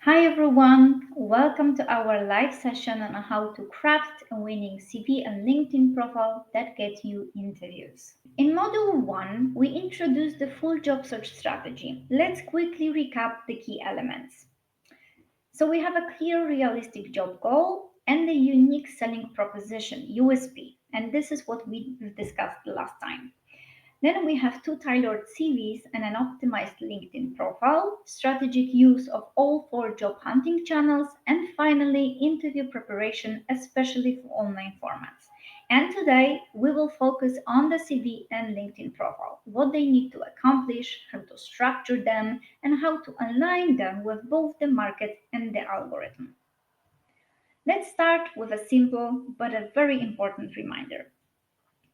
Hi everyone, welcome to our live session on how to craft a winning CV and LinkedIn profile that get you interviews. In Module 1, we introduced the full job search strategy. Let's quickly recap the key elements. So we have a clear, realistic job goal and a unique selling proposition, USP, and this is what we discussed last time. Then we have two tailored CVs and an optimized LinkedIn profile, strategic use of all four job hunting channels, and finally, interview preparation, especially for online formats. And today, we will focus on the CV and LinkedIn profile, what they need to accomplish, how to structure them, and how to align them with both the market and the algorithm. Let's start with a simple but a very important reminder.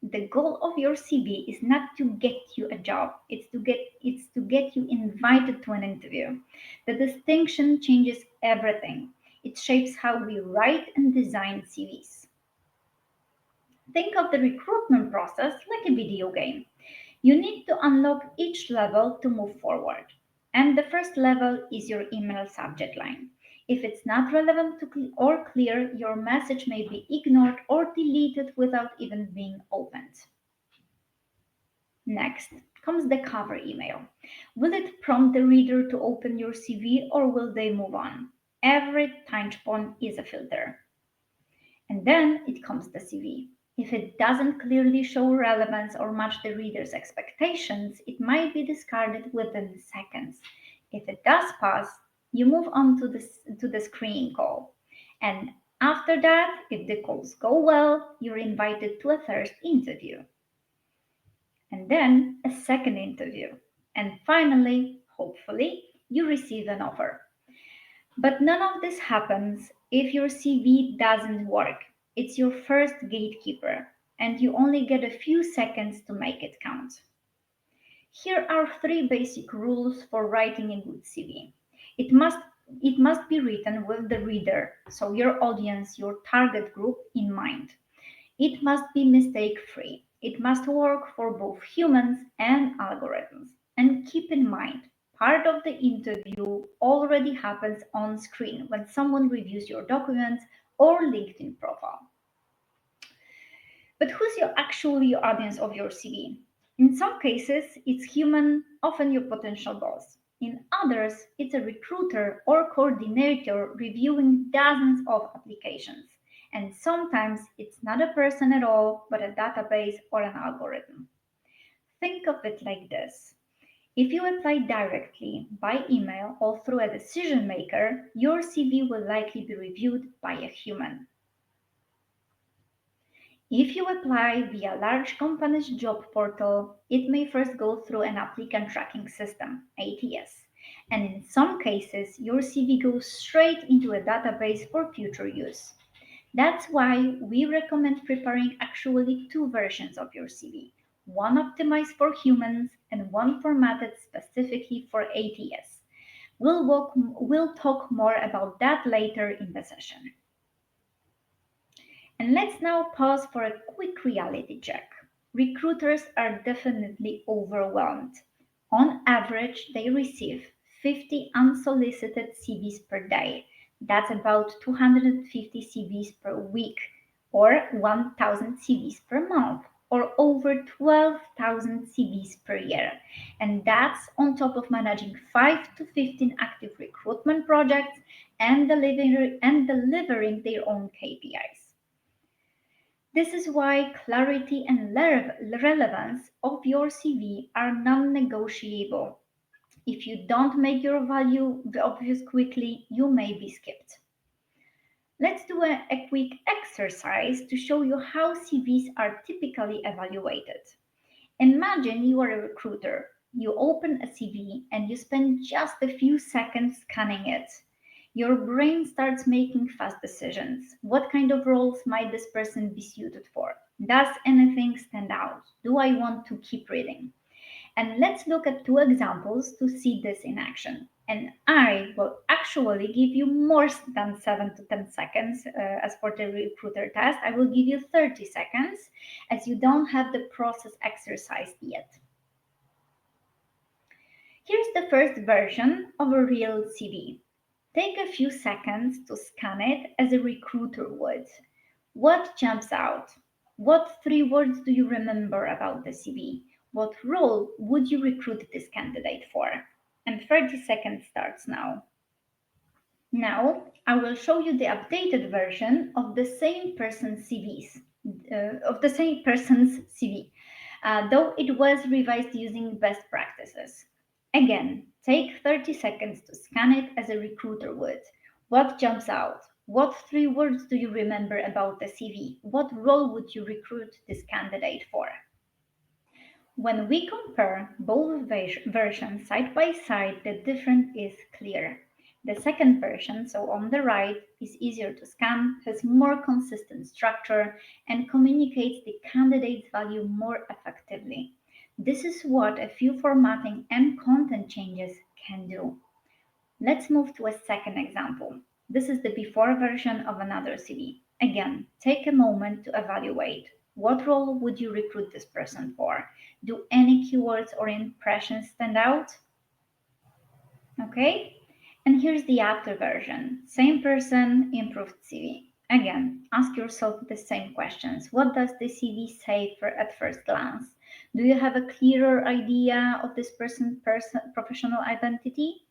The goal of your CV is not to get you a job, it's to get you invited to an interview. The distinction changes everything. It shapes how we write and design CVs. Think of the recruitment process like a video game. You need to unlock each level to move forward. And the first level is your email subject line. If it's not relevant or clear, your message may be ignored or deleted without even being opened. Next comes the cover email. Will it prompt the reader to open your CV or will they move on? Every touch point is a filter. And then it comes the CV. If it doesn't clearly show relevance or match the reader's expectations, it might be discarded within seconds. If it does pass, you move on to the screening call. And after that, if the calls go well, you're invited to a third interview and then a second interview. And finally, hopefully, you receive an offer. But none of this happens if your CV doesn't work. It's your first gatekeeper, and you only get a few seconds to make it count. Here are three basic rules for writing a good CV. It must it must be written with the reader, so your audience, your target group in mind. It must be mistake free. It must work for both humans and algorithms. And keep in mind, part of the interview already happens on screen when someone reviews your documents or LinkedIn profile. But who's actually your audience of your CV? In some cases, it's human, often your potential boss. In others, it's a recruiter or coordinator reviewing dozens of applications. And sometimes it's not a person at all, but a database or an algorithm. Think of it like this. If you apply directly by email or through a decision maker, your CV will likely be reviewed by a human. If you apply via large company's job portal, it may first go through an applicant tracking system, ATS, and in some cases, your CV goes straight into a database for future use. That's why we recommend preparing actually two versions of your CV, one optimized for humans and one formatted specifically for ATS. We'll talk more about that later in the session. And let's now pause for a quick reality check. Recruiters are definitely overwhelmed. On average, they receive 50 unsolicited CVs per day. That's about 250 CVs per week, or 1,000 CVs per month, or over 12,000 CVs per year. And that's on top of managing 5 to 15 active recruitment projects and delivering their own KPIs. This is why clarity and relevance of your CV are non-negotiable. If you don't make your value obvious quickly, you may be skipped. Let's do a quick exercise to show you how CVs are typically evaluated. Imagine you are a recruiter. You open a CV and you spend just a few seconds scanning it. Your brain starts making fast decisions. What kind of roles might this person be suited for? Does anything stand out? Do I want to keep reading? And let's look at two examples to see this in action. And I will actually give you more than 7 to 10 seconds as for the recruiter test. I will give you 30 seconds as you don't have the process exercised yet. Here's the first version of a real CV. Take a few seconds to scan it as a recruiter would. What jumps out? What three words do you remember about the CV? What role would you recruit this candidate for? And 30 seconds starts now. Now, I will show you the updated version of the same person's CVs, of the same person's CV, though it was revised using best practices. Again, take 30 seconds to scan it as a recruiter would. What jumps out? What three words do you remember about the CV? What role would you recruit this candidate for? When we compare both versions side by side, the difference is clear. The second version, so on the right, is easier to scan, has more consistent structure, and communicates the candidate's value more effectively. This is what a few formatting and content changes can do. Let's move to a second example. This is the before version of another CV. Again, take a moment to evaluate. What role would you recruit this person for? Do any keywords or impressions stand out? Okay, and here's the after version. Same person, improved CV. Again, ask yourself the same questions. What does the CV say at first glance? Do you have a clearer idea of this person's professional identity?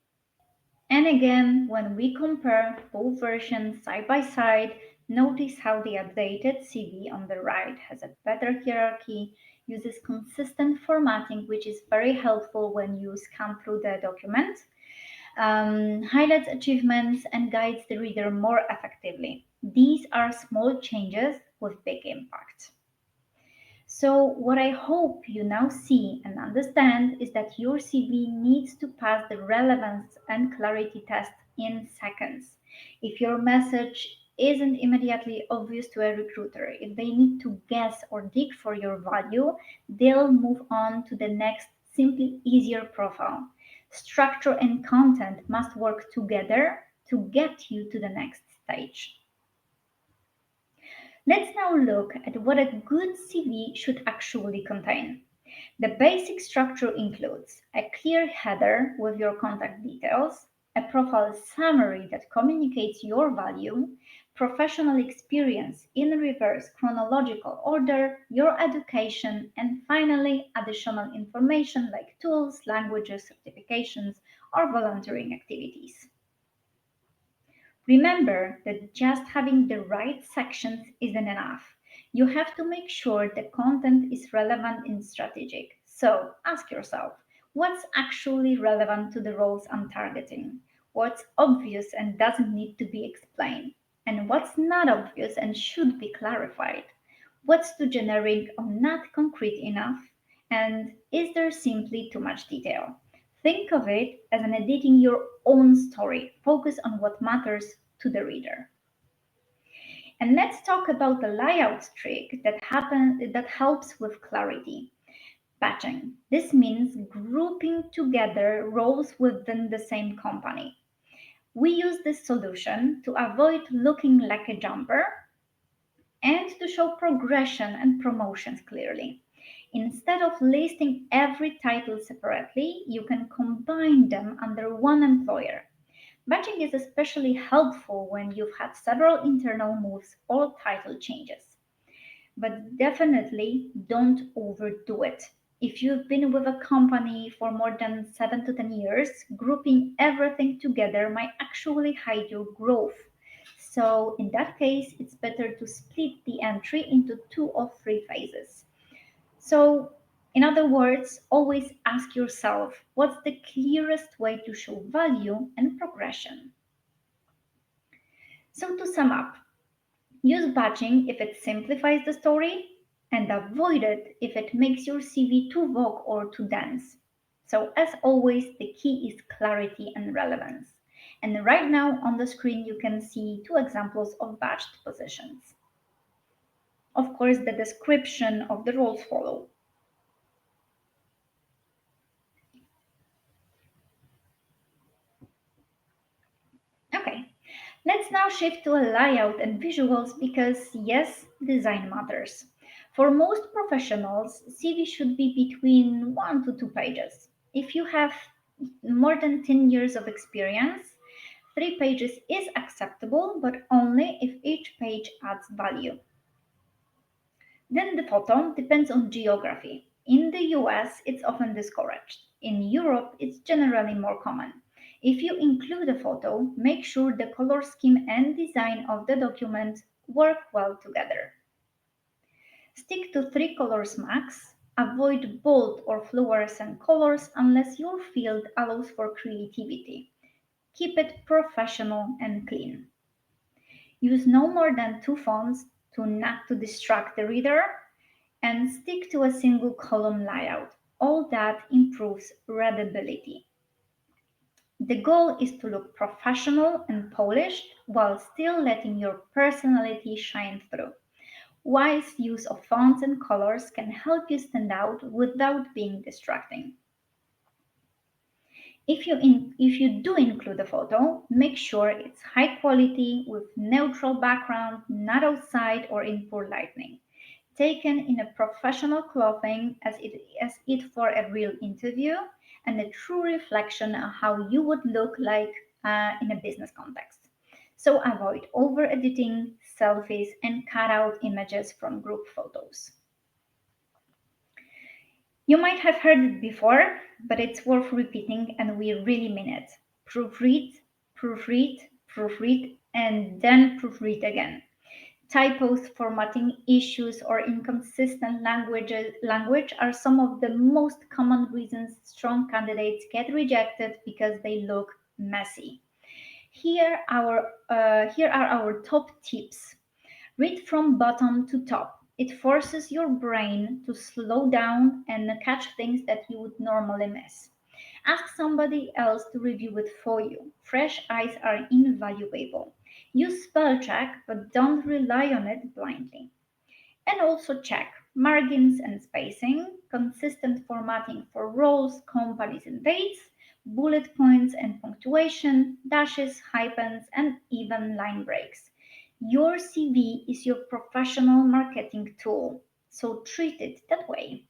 And again, when we compare both versions side by side, notice how the updated CV on the right has a better hierarchy, uses consistent formatting, which is very helpful when you scan through the document, highlights achievements, and guides the reader more effectively. These are small changes with big impact. So, what I hope you now see and understand is that your CV needs to pass the relevance and clarity test in seconds. If your message isn't immediately obvious to a recruiter, if they need to guess or dig for your value, they'll move on to the next, simply easier profile. Structure and content must work together to get you to the next stage. Let's now look at what a good CV should actually contain. The basic structure includes a clear header with your contact details, a profile summary that communicates your value, professional experience in reverse chronological order, your education, and finally additional information like tools, languages, certifications, or volunteering activities. Remember that just having the right sections isn't enough. You have to make sure the content is relevant and strategic. So ask yourself, what's actually relevant to the roles I'm targeting? What's obvious and doesn't need to be explained? And what's not obvious and should be clarified? What's too generic or not concrete enough? And is there simply too much detail? Think of it as an editing your own story. Focus on what matters to the reader. And let's talk about the layout trick that helps with clarity. Batching. This means grouping together roles within the same company. We use this solution to avoid looking like a jumper and to show progression and promotions clearly. Instead of listing every title separately, you can combine them under one employer. Batching is especially helpful when you've had several internal moves or title changes. But definitely don't overdo it. If you've been with a company for more than 7 to 10 years, grouping everything together might actually hide your growth. So, in that case, it's better to split the entry into 2 or 3 phases. So, in other words, always ask yourself what's the clearest way to show value and progression. So, to sum up, use batching if it simplifies the story and avoid it if it makes your CV too vague or too dense. So, as always, the key is clarity and relevance. And right now on the screen, you can see 2 examples of batched positions. Of course, the description of the roles follow. Okay, let's now shift to a layout and visuals because, yes, design matters. For most professionals, CV should be between 1 to 2 pages. If you have more than 10 years of experience, 3 pages is acceptable, but only if each page adds value. Then the photo depends on geography. In the US, it's often discouraged. In Europe, it's generally more common. If you include a photo, make sure the color scheme and design of the document work well together. Stick to 3 colors max. Avoid bold or fluorescent colors unless your field allows for creativity. Keep it professional and clean. Use no more than 2 fonts to not to distract the reader, and stick to a single column layout. All that improves readability. The goal is to look professional and polished while still letting your personality shine through. Wise use of fonts and colors can help you stand out without being distracting. If you do include a photo, make sure it's high quality with neutral background, not outside or in poor lighting. Taken in a professional clothing as it for a real interview, and a true reflection of how you would look like in a business context. So avoid over editing, selfies, and cut out images from group photos. You might have heard it before, but it's worth repeating, and we really mean it. Proofread, proofread, proofread, and then proofread again. Typos, formatting issues, or inconsistent language are some of the most common reasons strong candidates get rejected because they look messy. Here are our top tips. Read from bottom to top. It forces your brain to slow down and catch things that you would normally miss. Ask somebody else to review it for you. Fresh eyes are invaluable. Use spell check, but don't rely on it blindly. And also check margins and spacing, consistent formatting for roles, companies, and dates, bullet points and punctuation, dashes, hyphens, and even line breaks. Your CV is your professional marketing tool, so treat it that way.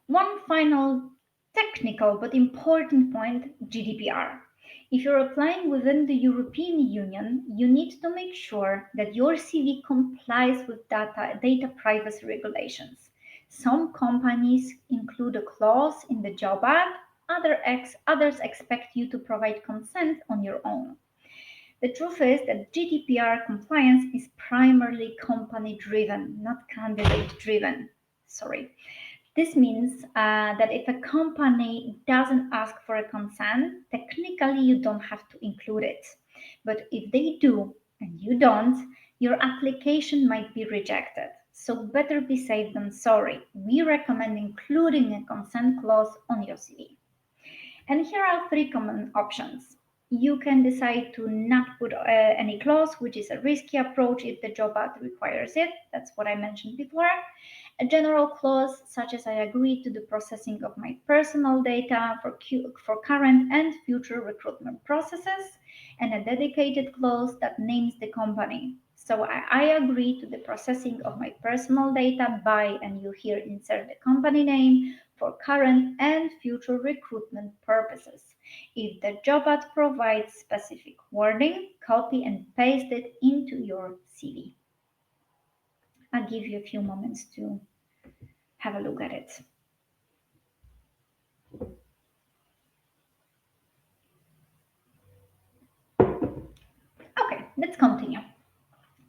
One final technical but important point: GDPR. If you're applying within the European Union, you need to make sure that your CV complies with data privacy regulations. Some companies include a clause in the job ad, others expect you to provide consent on your own. The truth is that GDPR compliance is primarily company driven, not candidate driven. Sorry. This means that if a company doesn't ask for a consent, technically you don't have to include it. But if they do and you don't, your application might be rejected. So better be safe than sorry. We recommend including a consent clause on your CV. And here are 3 common options. You can decide to not put any clause, which is a risky approach if the job ad requires it. That's what I mentioned before. A general clause, such as I agree to the processing of my personal data for current and future recruitment processes, and a dedicated clause that names the company. So I agree to the processing of my personal data by, and you here insert the company name, for current and future recruitment purposes. If the job ad provides specific wording, copy and paste it into your CV. I'll give you a few moments to have a look at it. Okay, let's continue.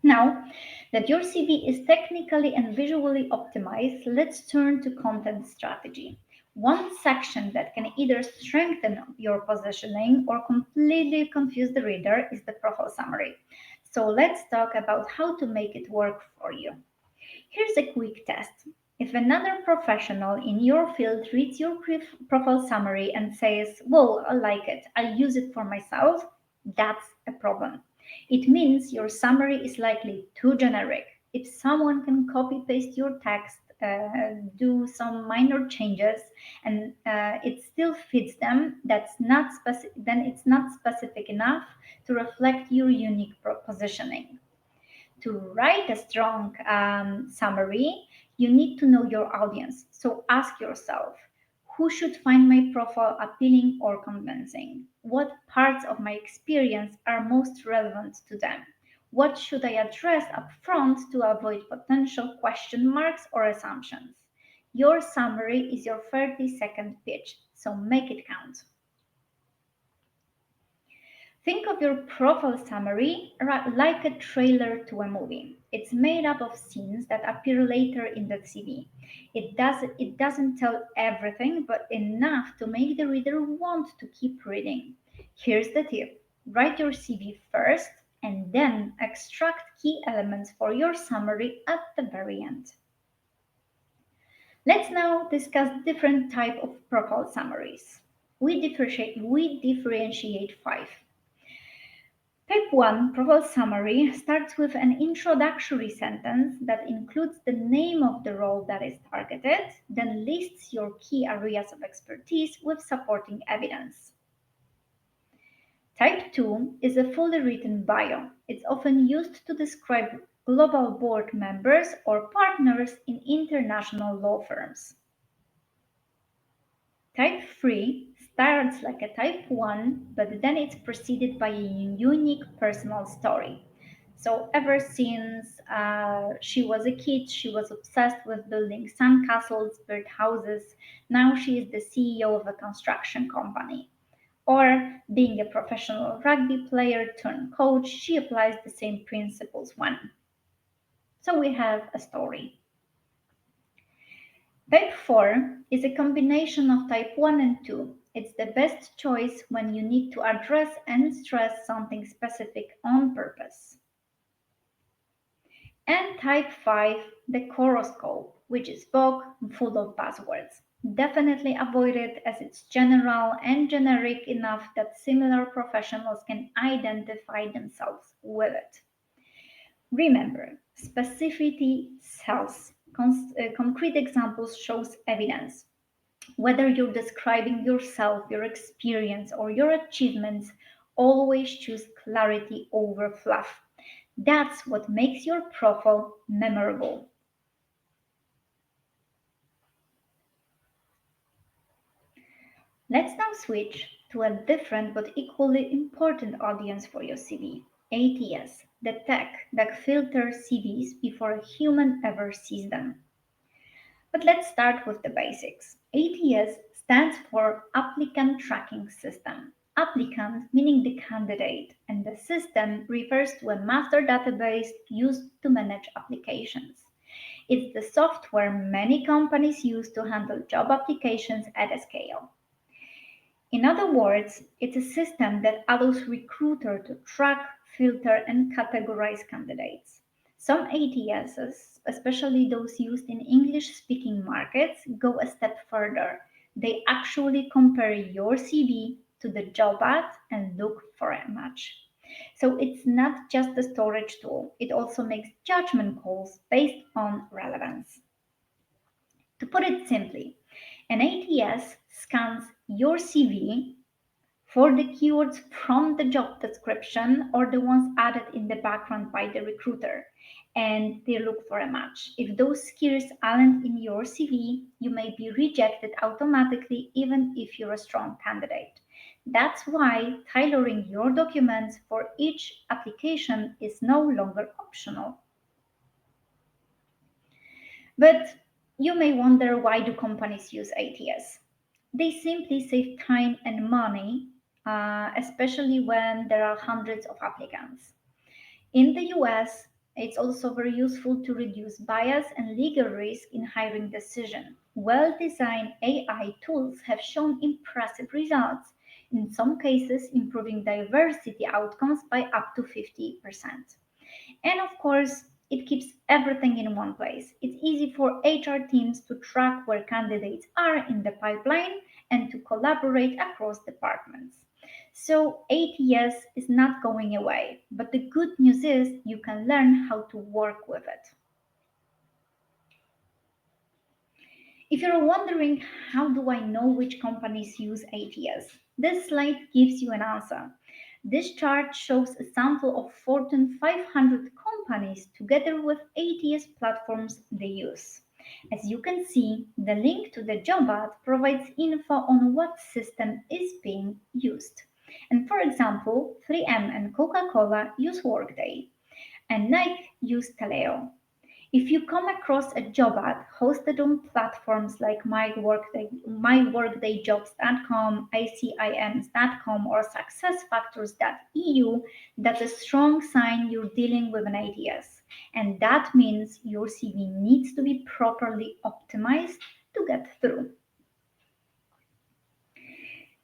Now that your CV is technically and visually optimized, let's turn to content strategy. One section that can either strengthen your positioning or completely confuse the reader is the profile summary. So let's talk about how to make it work for you. Here's a quick test. If another professional in your field reads your profile summary and says, "Well, I like it, I use it for myself," that's a problem. It means your summary is likely too generic. If someone can copy paste your text, do some minor changes, and it still fits them, then it's not specific enough to reflect your unique positioning. To write a strong summary, you need to know your audience. So ask yourself, who should find my profile appealing or convincing? what parts of my experience are most relevant to them. What should I address up front to avoid potential question marks or assumptions? Your summary is your 30-second pitch, so make it count. Think of your profile summary like a trailer to a movie. It's made up of scenes that appear later in the CV. It doesn't tell everything, but enough to make the reader want to keep reading. Here's the tip. Write your CV first and then extract key elements for your summary at the very end. Let's now discuss different type of profile summaries. We differentiate five. Type 1 profile summary starts with an introductory sentence that includes the name of the role that is targeted, then lists your key areas of expertise with supporting evidence. Type 2 is a fully written bio. It's often used to describe global board members or partners in international law firms. Type 3 starts like a type 1, but then it's preceded by a unique personal story. So, ever since she was a kid, she was obsessed with building sandcastles, birdhouses. Now she is the CEO of a construction company. Or being a professional rugby player turned coach, she applies the same principles when. So, we have a story. Type 4 is a combination of type 1 and 2. It's the best choice when you need to address and stress something specific on purpose. And type 5, the horoscope, which is book full of buzzwords. Definitely avoid it as it's general and generic enough that similar professionals can identify themselves with it. Remember, specificity sells. Concrete examples shows evidence. Whether you're describing yourself, your experience, or your achievements, always choose clarity over fluff. That's what makes your profile memorable. Let's now switch to a different but equally important audience for your CV. ATS, the tech that filters CVs before a human ever sees them. But let's start with the basics. ATS stands for Applicant Tracking System. Applicant meaning the candidate, and the system refers to a master database used to manage applications. It's the software many companies use to handle job applications at a scale. In other words, it's a system that allows recruiter to track, filter, and categorize candidates. Some ATSs, especially those used in English-speaking markets, go a step further. They actually compare your CV to the job ad and look for a match. So it's not just a storage tool, it also makes judgment calls based on relevance. To put it simply, an ATS scans your CV for the keywords from the job description or the ones added in the background by the recruiter, and they look for a match. If those keywords aren't in your CV, you may be rejected automatically even if you're a strong candidate. That's why tailoring your documents for each application is no longer optional. But you may wonder, why do companies use ATS? They simply save time and money, especially when there are hundreds of applicants. In the US, it's also very useful to reduce bias and legal risk in hiring decision. Well-designed AI tools have shown impressive results, in some cases improving diversity outcomes by up to 50%. And of course, it keeps everything in one place. It's easy for HR teams to track where candidates are in the pipeline and to collaborate across departments. So ATS is not going away, but the good news is you can learn how to work with it. If you're wondering, how do I know which companies use ATS? This slide gives you an answer. This chart shows a sample of Fortune 500 companies together with ATS platforms they use. As you can see, the link to the job ad provides info on what system is being used. And for example, 3M and Coca-Cola use Workday, and Nike use Taleo. If you come across a job ad hosted on platforms like myworkdayjobs.com, ICIMs.com, or successfactors.eu, that's a strong sign you're dealing with an ATS. And that means your CV needs to be properly optimized to get through.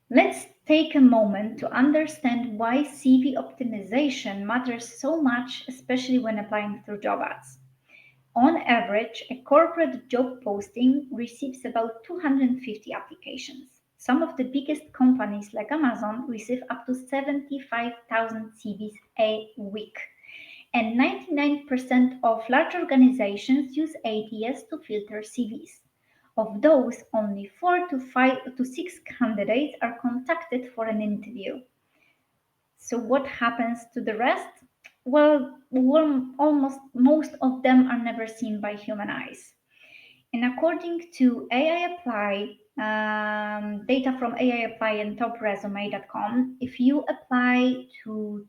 Let's take a moment to understand why CV optimization matters so much, especially when applying through job ads. On average, a corporate job posting receives about 250 applications. Some of the biggest companies like Amazon receive up to 75,000 CVs a week. And 99% of large organizations use ATS to filter CVs. Of those, only 4 to 5 to 6 candidates are contacted for an interview. So what happens to the rest? Well, almost most of them are never seen by human eyes. And according to AI Apply, data from AI Apply and topresume.com, if you apply to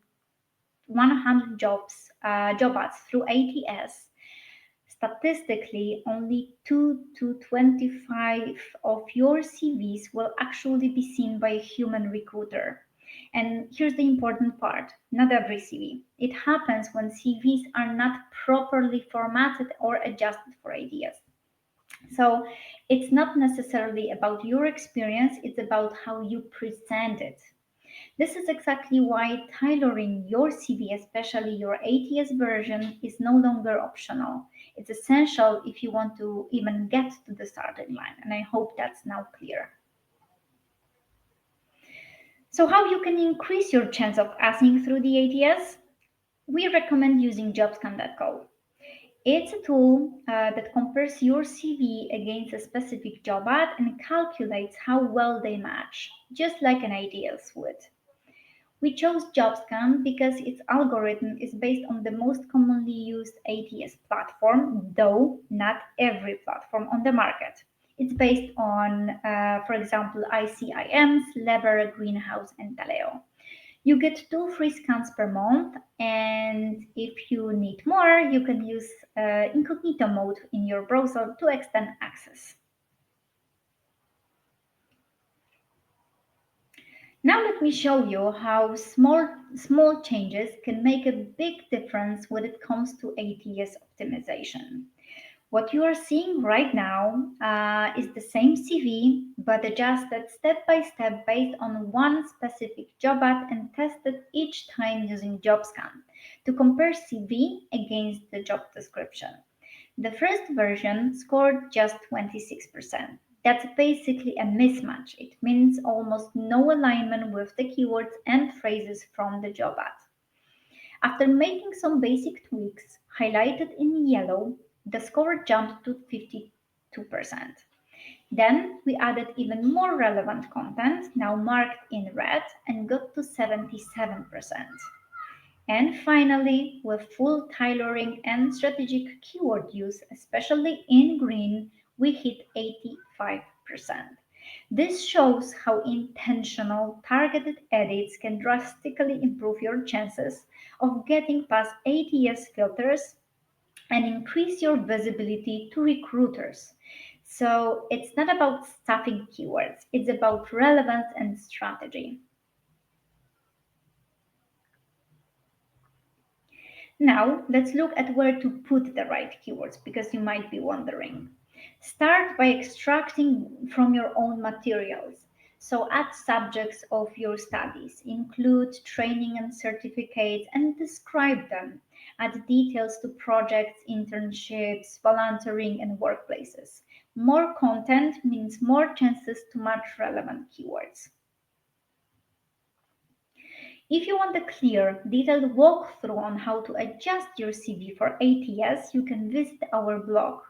100 job ads through ATS, statistically, only 2 to 25 of your CVs will actually be seen by a human recruiter. And here's the important part, not every CV. It happens when CVs are not properly formatted or adjusted for ATS. So it's not necessarily about your experience, it's about how you present it. This is exactly why tailoring your CV, especially your ATS version, is no longer optional. It's essential if you want to even get to the starting line, and I hope that's now clear. So, how you can increase your chance of passing through the ATS? We recommend using jobscan.co. It's a tool that compares your CV against a specific job ad and calculates how well they match, just like an ATS would. We chose JobScan because its algorithm is based on the most commonly used ATS platform, though not every platform on the market. It's based on, for example, ICIMs, Lever, Greenhouse, and Taleo. You get 2 free scans per month, and if you need more, you can use incognito mode in your browser to extend access. Now let me show you how small changes can make a big difference when it comes to ATS optimization. What you are seeing right now is the same CV, but adjusted step by step based on one specific job ad and tested each time using JobScan to compare CV against the job description. The first version scored just 26%. That's basically a mismatch. It means almost no alignment with the keywords and phrases from the job ad. After making some basic tweaks, highlighted in yellow, the score jumped to 52%. Then we added even more relevant content, now marked in red, and got to 77%. And finally, with full tailoring and strategic keyword use, especially in green, we hit 85%. This shows how intentional targeted edits can drastically improve your chances of getting past ATS filters and increase your visibility to recruiters. So it's not about stuffing keywords, it's about relevance and strategy. Now, let's look at where to put the right keywords because you might be wondering. Start by extracting from your own materials. So, add subjects of your studies, include training and certificates, and describe them. Add details to projects, internships, volunteering, and workplaces. More content means more chances to match relevant keywords. If you want a clear, detailed walkthrough on how to adjust your CV for ATS, you can visit our blog.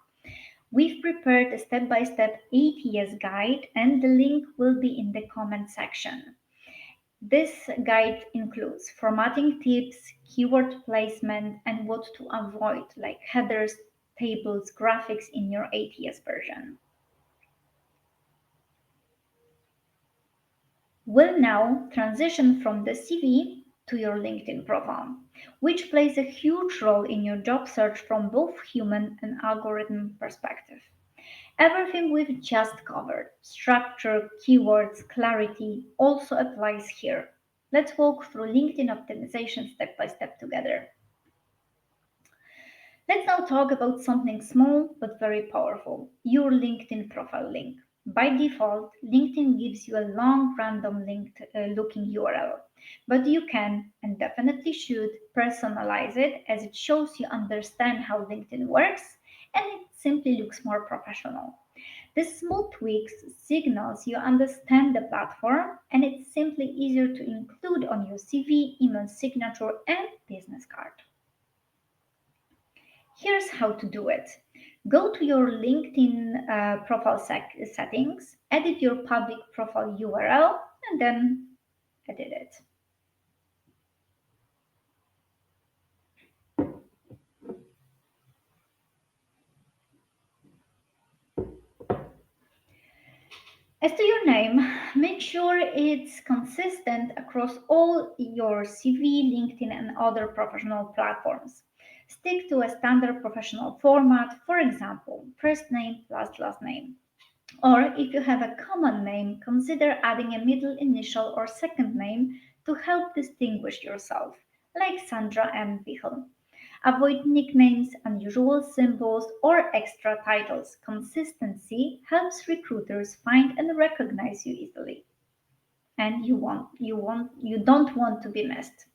We've prepared a step-by-step ATS guide and the link will be in the comment section. This guide includes formatting tips, keyword placement, and what to avoid, like headers, tables, graphics in your ATS version. We'll now transition from the CV to your LinkedIn profile, which plays a huge role in your job search from both human and algorithm perspective. Everything we've just covered, structure, keywords, clarity, also applies here. Let's walk through LinkedIn optimization step by step together. Let's now talk about something small but very powerful, your LinkedIn profile link. By default, LinkedIn gives you a long random link looking URL, but you can and definitely should personalize it as it shows you understand how LinkedIn works and it simply looks more professional. This small tweaks signals you understand the platform and it's simply easier to include on your CV, email signature, and business card. Here's how to do it. Go to your LinkedIn profile settings, edit your public profile URL, and then edit it. As to your name, make sure it's consistent across all your CV, LinkedIn, and other professional platforms. Stick to a standard professional format, for example, first name plus last name. Or if you have a common name, consider adding a middle initial or second name to help distinguish yourself, like Sandra M. Bichel. Avoid nicknames, unusual symbols, or extra titles. Consistency helps recruiters find and recognize you easily, and you don't want to be missed.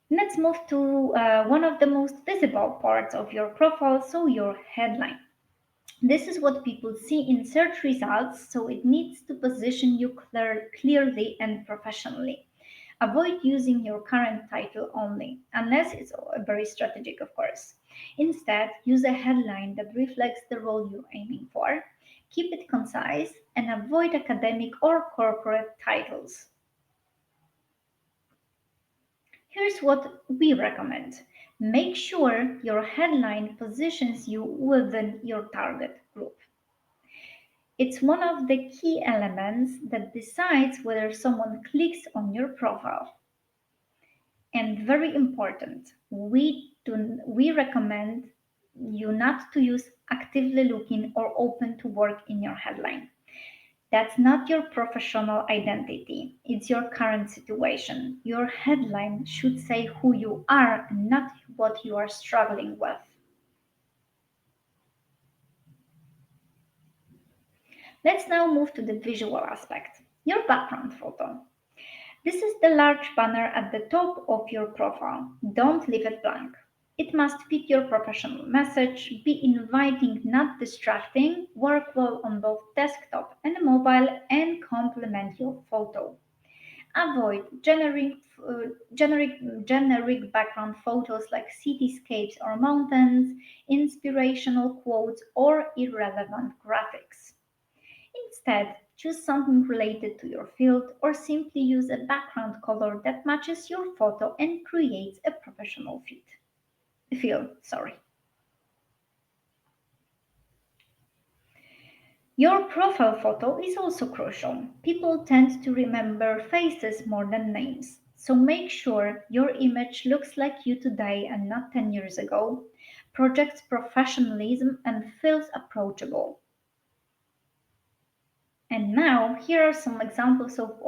Let's move to one of the most visible parts of your profile, so your headline. This is what people see in search results, so it needs to position you clearly and professionally. Avoid using your current title only, unless it's very strategic, of course. Instead, use a headline that reflects the role you're aiming for. Keep it concise and avoid academic or corporate titles. Here's what we recommend. Make sure your headline positions you within your target group. It's one of the key elements that decides whether someone clicks on your profile. And very important, we recommend you not to use actively looking or open to work in your headline. That's not your professional identity. It's your current situation. Your headline should say who you are and not what you are struggling with. Let's now move to the visual aspect. Your background photo. This is the large banner at the top of your profile. Don't leave it blank. It must fit your professional message, be inviting, not distracting, work well on both desktop and mobile, and complement your photo. Avoid generic background photos like cityscapes or mountains, inspirational quotes, or irrelevant graphics. Instead, choose something related to your field or simply use a background color that matches your photo and creates a professional feel. Sorry. Your profile photo is also crucial. People tend to remember faces more than names. So make sure your image looks like you today and not 10 years ago, projects professionalism and feels approachable. And now, here are some examples of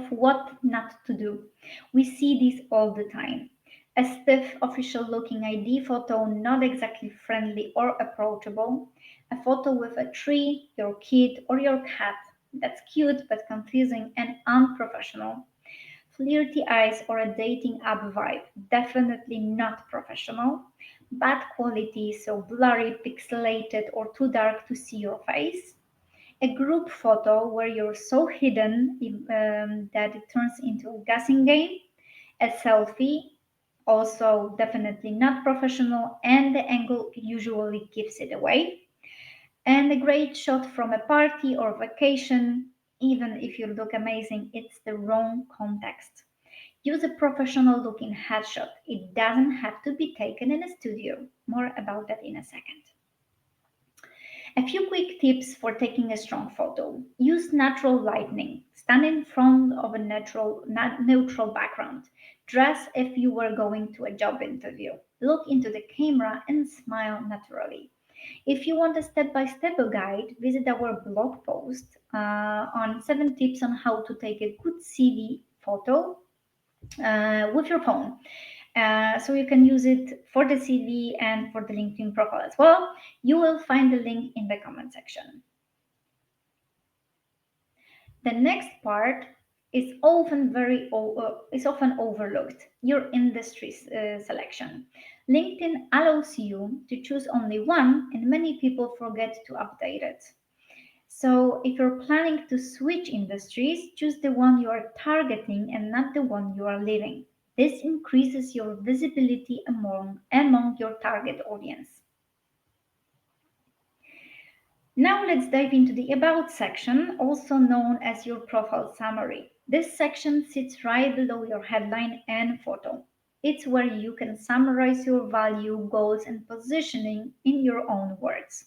what not to do. We see this all the time. A stiff, official looking ID photo, not exactly friendly or approachable. A photo with a tree, your kid, or your cat. That's cute but confusing and unprofessional. Flirty eyes or a dating app vibe. Definitely not professional. Bad quality, so blurry, pixelated, or too dark to see your face. A group photo where you're so hidden that it turns into a guessing game. A selfie, also definitely not professional, and the angle usually gives it away. And a great shot from a party or vacation, even if you look amazing, it's the wrong context. Use a professional looking headshot. It doesn't have to be taken in a studio. More about that in a second. A few quick tips for taking a strong photo. Use natural lighting. Stand in front of a neutral background. Dress if you were going to a job interview. Look into the camera and smile naturally. If you want a step-by-step guide, visit our blog post on 7 tips on how to take a good CV photo with your phone. So you can use it for the CV and for the LinkedIn profile as well. You will find the link in the comment section. The next part is often overlooked. Your industry selection. LinkedIn allows you to choose only one, and many people forget to update it. So if you're planning to switch industries, choose the one you are targeting and not the one you are leaving. This increases your visibility among your target audience. Now let's dive into the About section, also known as your profile summary. This section sits right below your headline and photo. It's where you can summarize your value, goals, and positioning in your own words.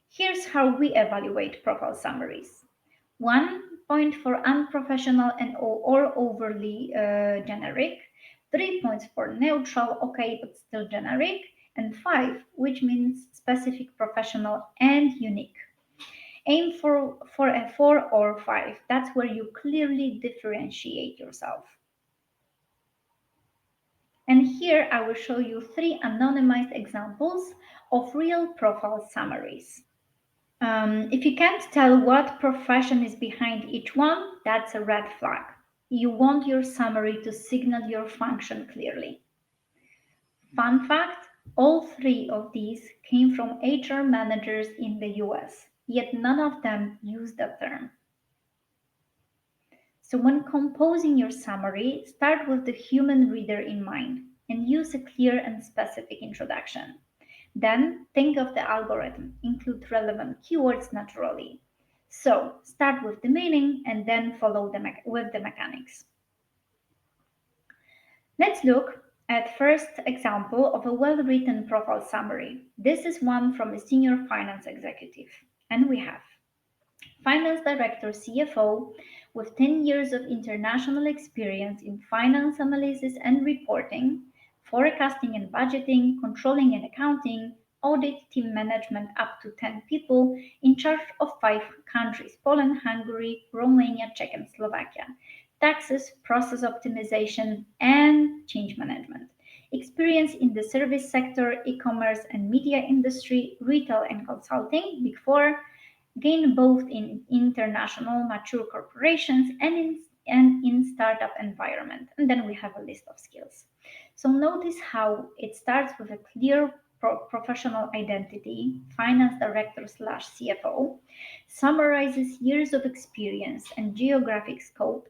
Here's how we evaluate profile summaries. 1 point for unprofessional and or overly generic. 3 points for neutral, okay, but still generic. And 5, which means specific, professional, and unique. Aim for a 4 or 5. That's where you clearly differentiate yourself. And here I will show you 3 anonymized examples of real profile summaries. If you can't tell what profession is behind each one, that's a red flag. You want your summary to signal your function clearly. Fun fact, all 3 of these came from HR managers in the US, yet none of them use that term. So when composing your summary, start with the human reader in mind and use a clear and specific introduction. Then think of the algorithm, include relevant keywords naturally. So start with the meaning and then follow with the mechanics. Let's look at first example of a well-written profile summary. This is one from a senior finance executive. And we have finance director CFO with 10 years of international experience in finance analysis and reporting, forecasting and budgeting, controlling and accounting, audit team management up to 10 people, in charge of 5 countries: Poland, Hungary, Romania, Czech, and Slovakia, taxes, process optimization, and change management. Experience in the service sector, e-commerce and media industry, retail and consulting, Big Four, gain both in international mature corporations and in startup environment. And then we have a list of skills. So notice how it starts with a clear professional identity, finance director slash CFO, summarizes years of experience and geographic scope,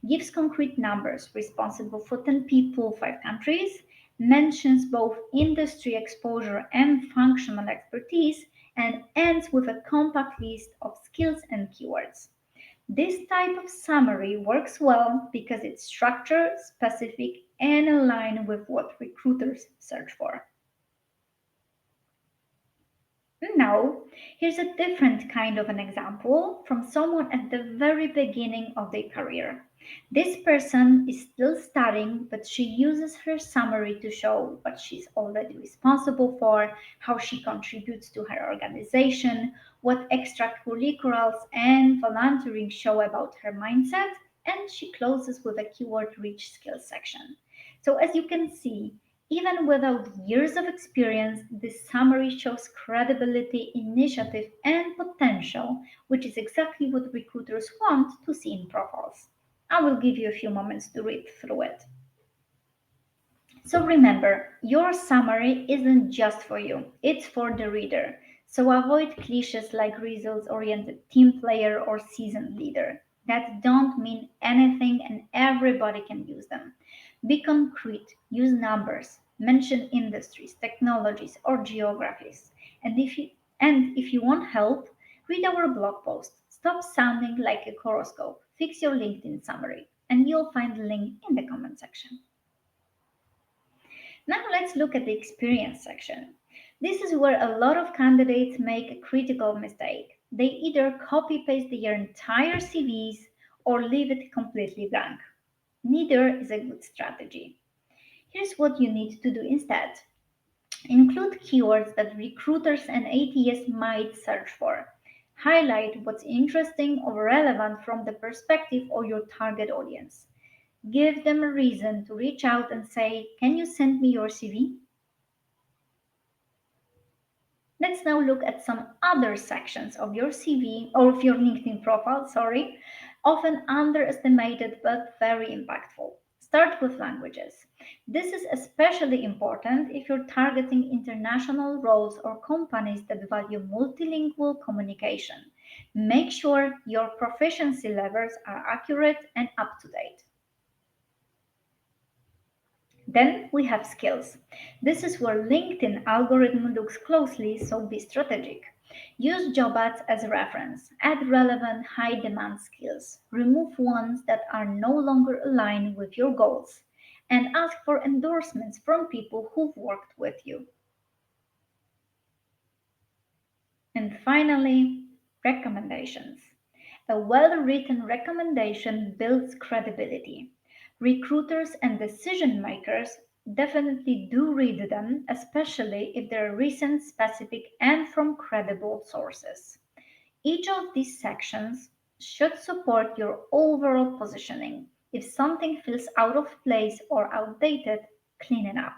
gives concrete numbers, responsible for 10 people, 5 countries, mentions both industry exposure and functional expertise, and ends with a compact list of skills and keywords. This type of summary works well because it's structured, specific, and aligned with what recruiters search for. Now, here's a different kind of an example from someone at the very beginning of their career. This person is still studying, but she uses her summary to show what she's already responsible for, how she contributes to her organization, what extracurriculars and volunteering show about her mindset, and she closes with a keyword rich skills section. So, as you can see, even without years of experience, this summary shows credibility, initiative, and potential, which is exactly what recruiters want to see in profiles. I will give you a few moments to read through it. So remember, your summary isn't just for you, it's for the reader. So avoid cliches like results oriented team player or seasoned leader that don't mean anything and everybody can use them. Be concrete, use numbers, mention industries, technologies, or geographies. And if you want help, read our blog post. Stop sounding like a horoscope. Fix your LinkedIn summary, and you'll find the link in the comment section. Now let's look at the experience section. This is where a lot of candidates make a critical mistake. They either copy paste their entire CVs or leave it completely blank. Neither is a good strategy. Here's what you need to do instead. Include keywords that recruiters and ATS might search for. Highlight what's interesting or relevant from the perspective of your target audience. Give them a reason to reach out and say, "Can you send me your CV?" Let's now look at some other sections of your CV or of your LinkedIn profile, often underestimated but very impactful. Start with languages. This is especially important if you're targeting international roles or companies that value multilingual communication. Make sure your proficiency levels are accurate and up to date. Then we have skills. This is where LinkedIn algorithm looks closely, so be strategic. Use job ads as a reference. Add relevant high demand skills. Remove ones that are no longer aligned with your goals. And ask for endorsements from people who've worked with you. And finally, recommendations. A well written recommendation builds credibility. Recruiters and decision makers definitely do read them, especially if they're recent, specific, and from credible sources. Each of these sections should support your overall positioning. If something feels out of place or outdated, clean it up.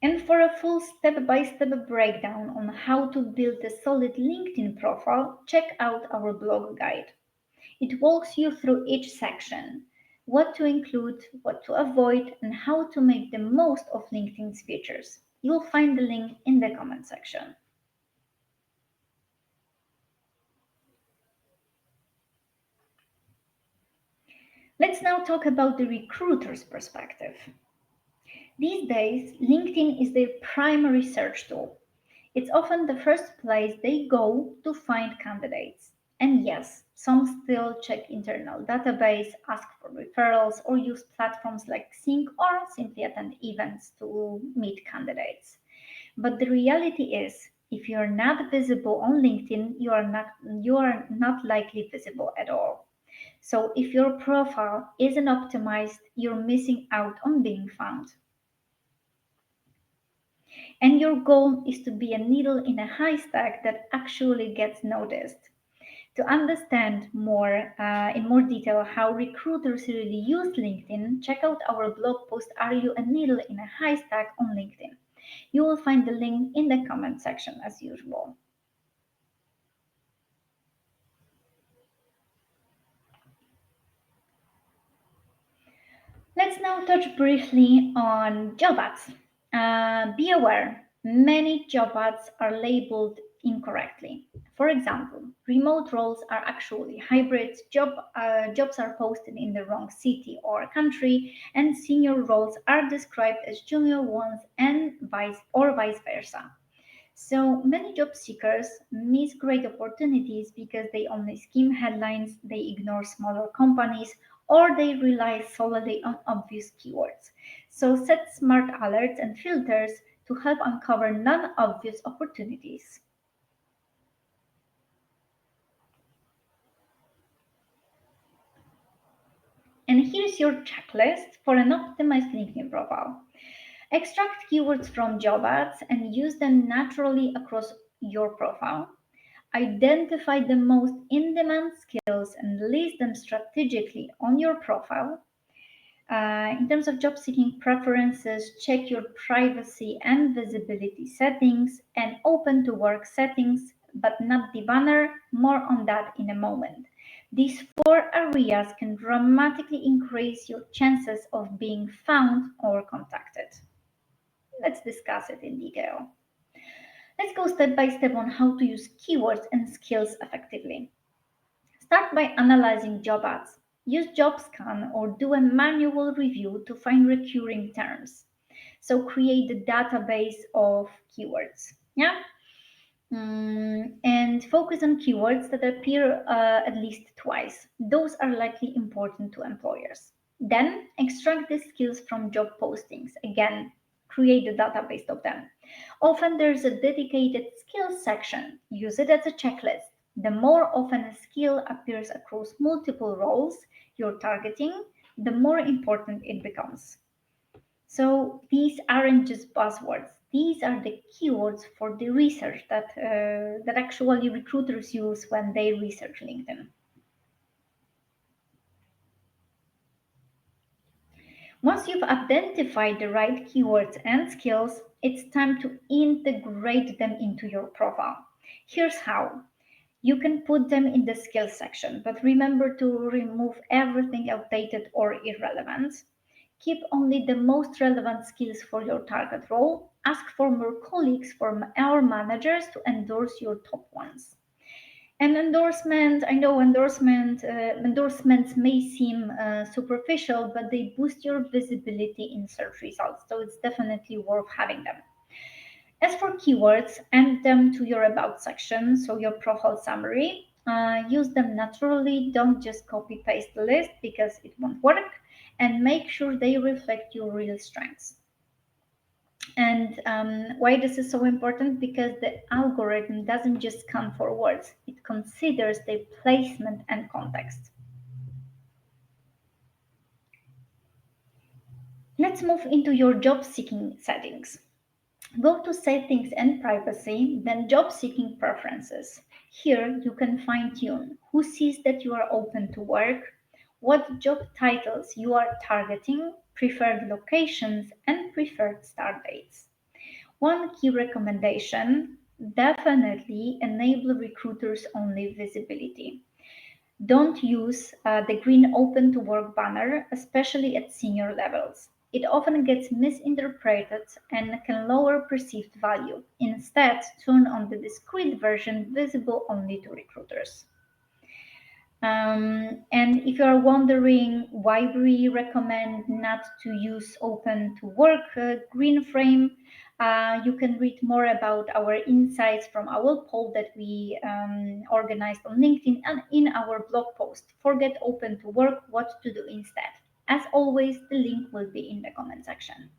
And for a full step-by-step breakdown on how to build a solid LinkedIn profile, check out our blog guide. It walks you through each section, what to include, what to avoid, and how to make the most of LinkedIn's features. You'll find the link in the comment section. Let's now talk about the recruiter's perspective. These days, LinkedIn is their primary search tool. It's often the first place they go to find candidates. And yes, some still check internal database, ask for referrals, or use platforms like Sync or simply attend events to meet candidates. But the reality is, if you're not visible on LinkedIn, you are not likely visible at all. So if your profile isn't optimized, you're missing out on being found. And your goal is to be a needle in a haystack that actually gets noticed. To understand more in more detail how recruiters really use LinkedIn, check out our blog post, "Are You a Needle in a Haystack?" on LinkedIn. You will find the link in the comment section as usual. Let's now touch briefly on job ads. Be aware, many job ads are labeled incorrectly. For example, remote roles are actually hybrids, jobs are posted in the wrong city or country, and senior roles are described as junior ones and vice versa. So many job seekers miss great opportunities because they only skim headlines, they ignore smaller companies, or they rely solely on obvious keywords. So set smart alerts and filters to help uncover non obvious opportunities. And here's your checklist for an optimized LinkedIn profile. Extract keywords from job ads and use them naturally across your profile. Identify the most in demand skills and list them strategically on your profile. In terms of job seeking preferences, check your privacy and visibility settings and open to work settings, but not the banner. More on that in a moment. These four areas can dramatically increase your chances of being found or contacted. Let's discuss it in detail. Let's go step by step on how to use keywords and skills effectively. Start by analyzing job ads. Use JobScan or do a manual review to find recurring terms. So create a database of keywords. Yeah. And focus on keywords that appear at least twice. Those are likely important to employers. Then extract the skills from job postings. Again, create a database of them. Often there's a dedicated skills section. Use it as a checklist. The more often a skill appears across multiple roles you're targeting, the more important it becomes. So these aren't just buzzwords. These are the keywords for the research that actually recruiters use when they research LinkedIn. Once you've identified the right keywords and skills, it's time to integrate them into your profile. Here's how. You can put them in the skills section, but remember to remove everything outdated or irrelevant. Keep only the most relevant skills for your target role. Ask for more colleagues from our managers to endorse your top ones. And endorsement, I know endorsements may seem superficial, but they boost your visibility in search results. So it's definitely worth having them. As for keywords, add them to your about section, so your profile summary. Use them naturally, don't just copy paste the list because it won't work, and make sure they reflect your real strengths. And why this is so important? Because the algorithm doesn't just scan for words, it considers their placement and context. Let's move into your job seeking settings. Go to settings and privacy, then job seeking preferences. Here you can fine tune who sees that you are open to work, what job titles you are targeting, preferred locations, and preferred start dates. One key recommendation: definitely enable recruiters only visibility. Don't use the green open to work banner, especially at senior levels. It often gets misinterpreted and can lower perceived value. Instead, turn on the discrete version visible only to recruiters. And if you are wondering why we recommend not to use open to work green frame, you can read more about our insights from our poll that we organized on LinkedIn and in our blog post. Forget open to work, what to do instead. As always, the link will be in the comment section.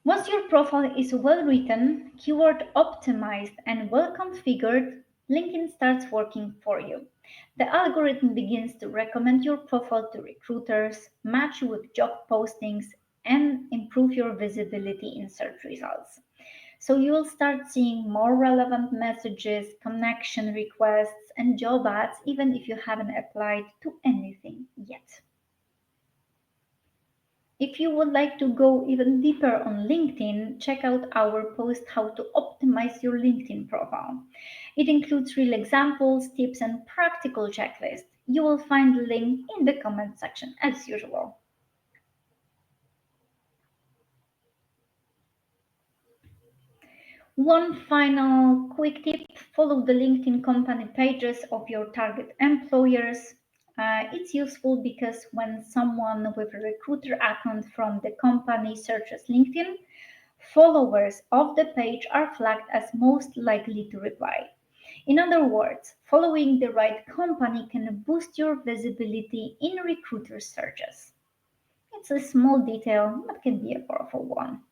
Once your profile is well written, keyword optimized, and well configured, LinkedIn starts working for you. The algorithm begins to recommend your profile to recruiters, match you with job postings, and improve your visibility in search results. So you will start seeing more relevant messages, connection requests, and job ads, even if you haven't applied to anything yet. If you would like to go even deeper on LinkedIn, check out our post How to Optimize Your LinkedIn Profile. It includes real examples, tips, and practical checklists. You will find the link in the comment section as usual. One final quick tip: follow the LinkedIn company pages of your target employers. It's useful because when someone with a recruiter account from the company searches LinkedIn, followers of the page are flagged as most likely to reply. In other words, following the right company can boost your visibility in recruiter searches. It's a small detail, but can be a powerful one.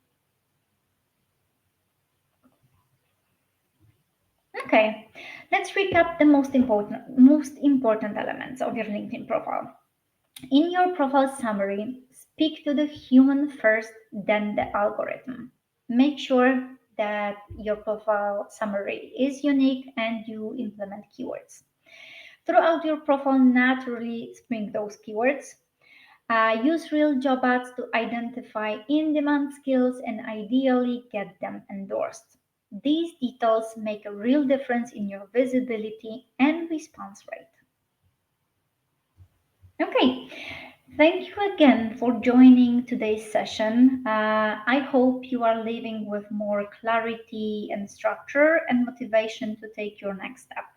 Okay, let's recap the most important elements of your LinkedIn profile. In your profile summary, speak to the human first, then the algorithm. Make sure that your profile summary is unique and you implement keywords. Throughout your profile, naturally spring those keywords. Use real job ads to identify in demand skills and ideally get them endorsed. These details make a real difference in your visibility and response rate. Okay, thank you again for joining today's session. I hope you are leaving with more clarity and structure and motivation to take your next step.